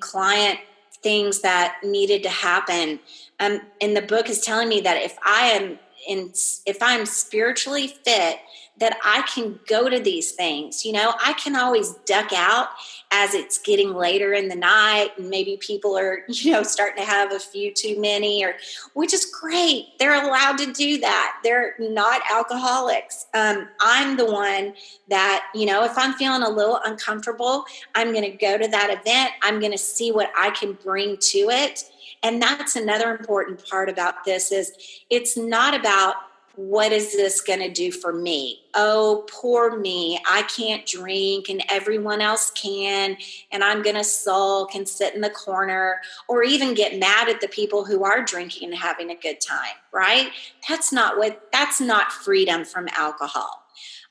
client things that needed to happen. And the book is telling me that if I'm spiritually fit, that I can go to these things. I can always duck out as it's getting later in the night and maybe people are, starting to have a few too many, which is great. They're allowed to do that. They're not alcoholics. I'm the one that, if I'm feeling a little uncomfortable, I'm going to go to that event. I'm going to see what I can bring to it. And that's another important part about this is it's not about what is this going to do for me? Oh, poor me. I can't drink and everyone else can. And I'm going to sulk and sit in the corner or even get mad at the people who are drinking and having a good time, right? That's not freedom from alcohol.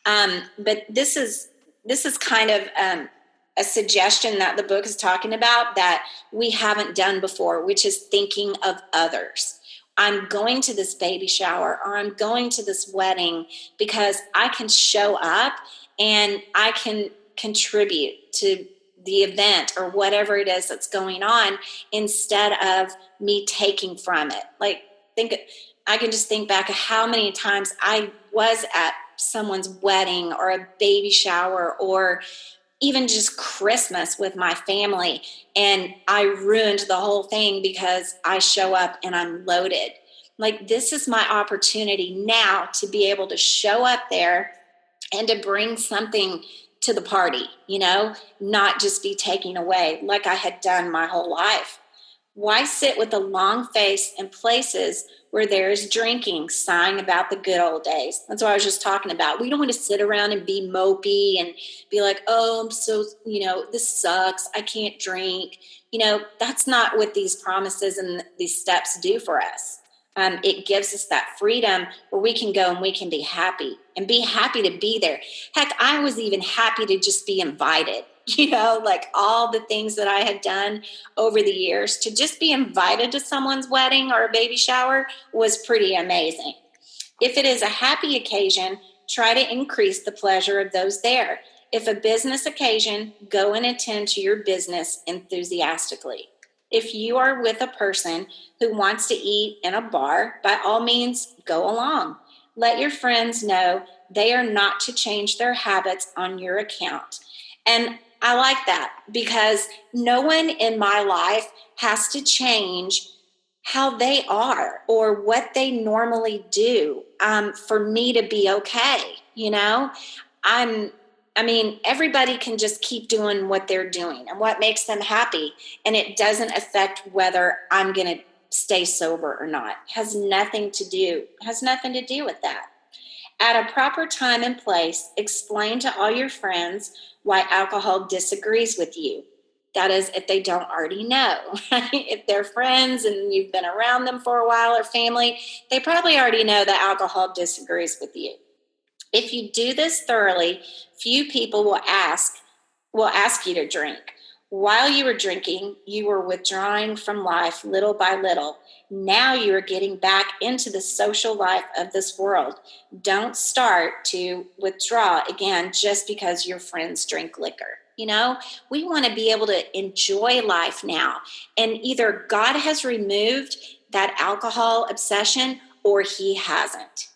But this is kind of a suggestion that the book is talking about that we haven't done before, which is thinking of others. I'm going to this baby shower or I'm going to this wedding because I can show up and I can contribute to the event or whatever it is that's going on instead of me taking from it. I can just think back of how many times I was at someone's wedding or a baby shower or even just Christmas with my family. And I ruined the whole thing because I show up and I'm loaded. This is my opportunity now to be able to show up there and to bring something to the party, not just be taken away like I had done my whole life. Why sit with a long face in places where there is drinking, sighing about the good old days? That's what I was just talking about. We don't want to sit around and be mopey and be like, oh, I'm so, this sucks. I can't drink. That's not what these promises and these steps do for us. It gives us that freedom where we can go and we can be happy to be there. Heck, I was even happy to just be invited. All the things that I had done over the years to just be invited to someone's wedding or a baby shower was pretty amazing. If it is a happy occasion, try to increase the pleasure of those there. If a business occasion, go and attend to your business enthusiastically. If you are with a person who wants to eat in a bar, by all means, go along. Let your friends know they are not to change their habits on your account. And I like that because no one in my life has to change how they are or what they normally do for me to be okay. Everybody can just keep doing what they're doing and what makes them happy. And it doesn't affect whether I'm going to stay sober or not. It has nothing to do with that. At a proper time and place, explain to all your friends why alcohol disagrees with you. That is, if they don't already know. If they're friends and you've been around them for a while or family, they probably already know that alcohol disagrees with you. If you do this thoroughly, few people will ask you to drink. While you were drinking, you were withdrawing from life little by little. Now you are getting back into the social life of this world. Don't start to withdraw again just because your friends drink liquor. We want to be able to enjoy life now. And either God has removed that alcohol obsession or he hasn't,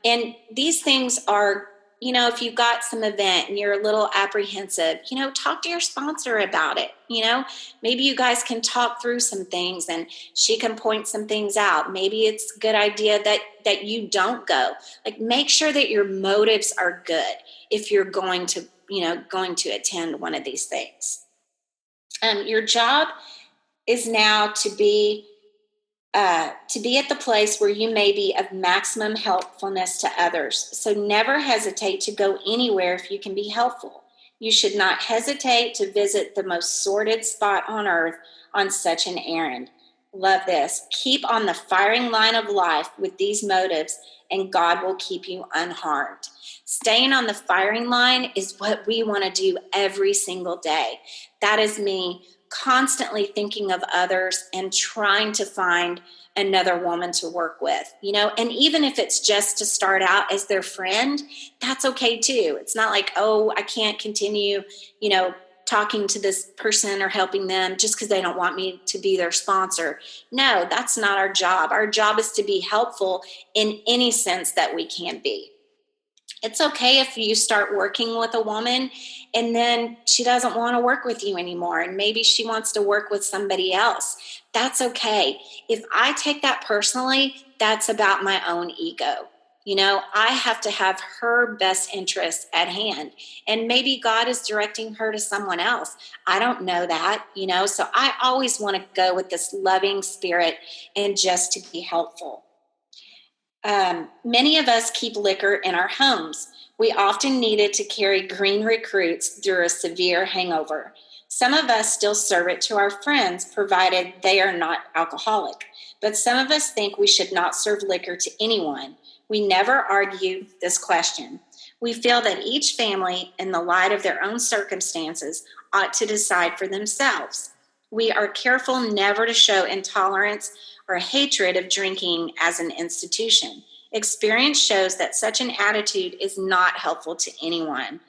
and these things are, if you've got some event and you're a little apprehensive, talk to your sponsor about it. Maybe you guys can talk through some things and she can point some things out. Maybe it's a good idea that you don't go. Make sure that your motives are good if you're going to attend one of these things. Your job is now to be at the place where you may be of maximum helpfulness to others. So never hesitate to go anywhere if you can be helpful. You should not hesitate to visit the most sordid spot on earth on such an errand. Love this. Keep on the firing line of life with these motives, and God will keep you unharmed. Staying on the firing line is what we want to do every single day. That is me constantly thinking of others and trying to find another woman to work with, and even if it's just to start out as their friend, that's okay too. It's not like, oh, I can't continue, talking to this person or helping them just because they don't want me to be their sponsor. No, that's not our job. Our job is to be helpful in any sense that we can be. It's okay if you start working with a woman and then she doesn't want to work with you anymore, and maybe she wants to work with somebody else. That's okay. If I take that personally, that's about my own ego. I have to have her best interests at hand, and maybe God is directing her to someone else. I don't know that, so I always want to go with this loving spirit and just to be helpful. Many of us keep liquor in our homes. We often need it to carry green recruits through a severe hangover. Some of us still serve it to our friends, provided they are not alcoholic. But some of us think we should not serve liquor to anyone. We never argue this question. We feel that each family, in the light of their own circumstances, ought to decide for themselves. We are careful never to show intolerance or hatred of drinking as an institution. Experience shows that such an attitude is not helpful to anyone.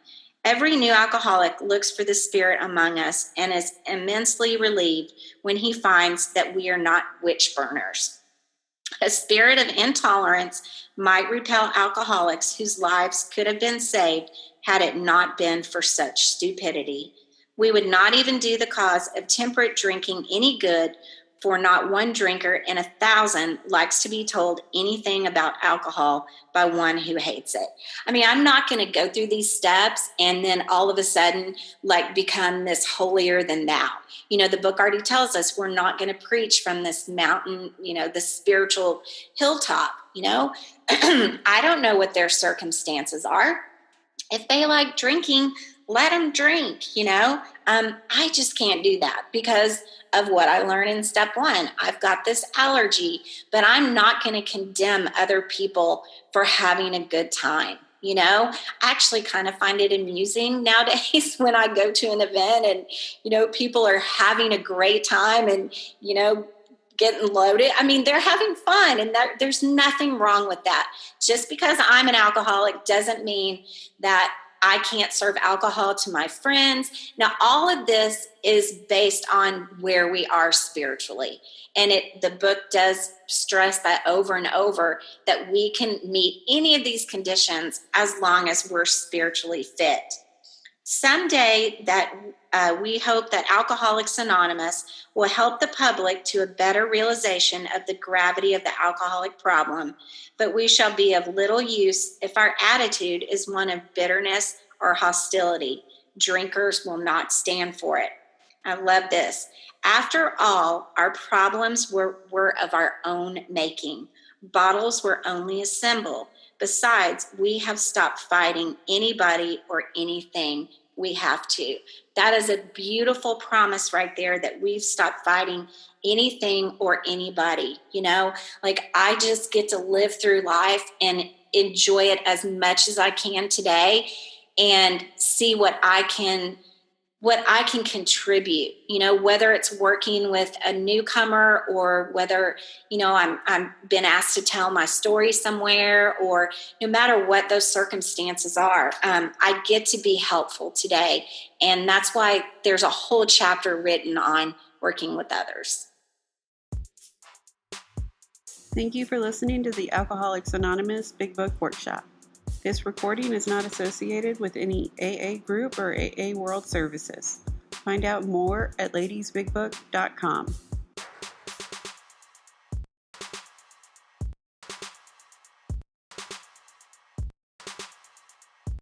Every new alcoholic looks for the spirit among us and is immensely relieved when he finds that we are not witch burners. A spirit of intolerance might repel alcoholics whose lives could have been saved had it not been for such stupidity. We would not even do the cause of temperate drinking any good, for not one drinker in 1,000 likes to be told anything about alcohol by one who hates it. I mean, I'm not going to go through these steps and then all of a sudden become this holier than thou. The book already tells us we're not going to preach from this mountain, the spiritual hilltop, I don't know what their circumstances are. If they like drinking, let them drink, I just can't do that because of what I learned in step 1. I've got this allergy, but I'm not going to condemn other people for having a good time. I actually kind of find it amusing nowadays when I go to an event and, people are having a great time and, getting loaded. I mean, they're having fun and there's nothing wrong with that. Just because I'm an alcoholic doesn't mean that I can't serve alcohol to my friends. Now, all of this is based on where we are spiritually. And the book does stress that over and over, that we can meet any of these conditions as long as we're spiritually fit. Someday that we hope that Alcoholics Anonymous will help the public to a better realization of the gravity of the alcoholic problem, but we shall be of little use if our attitude is one of bitterness or hostility. Drinkers will not stand for it. I love this. After all, our problems were of our own making. Bottles were only a symbol. Besides, we have stopped fighting anybody or anything. We have to. That is a beautiful promise right there, that we've stopped fighting anything or anybody. I just get to live through life and enjoy it as much as I can today and see what I can contribute, whether it's working with a newcomer or whether, I'm been asked to tell my story somewhere, or no matter what those circumstances are, I get to be helpful today. And that's why there's a whole chapter written on working with others. Thank you for listening to the Alcoholics Anonymous Big Book Workshop. This recording is not associated with any AA group or AA World Services. Find out more at ladiesbigbook.com.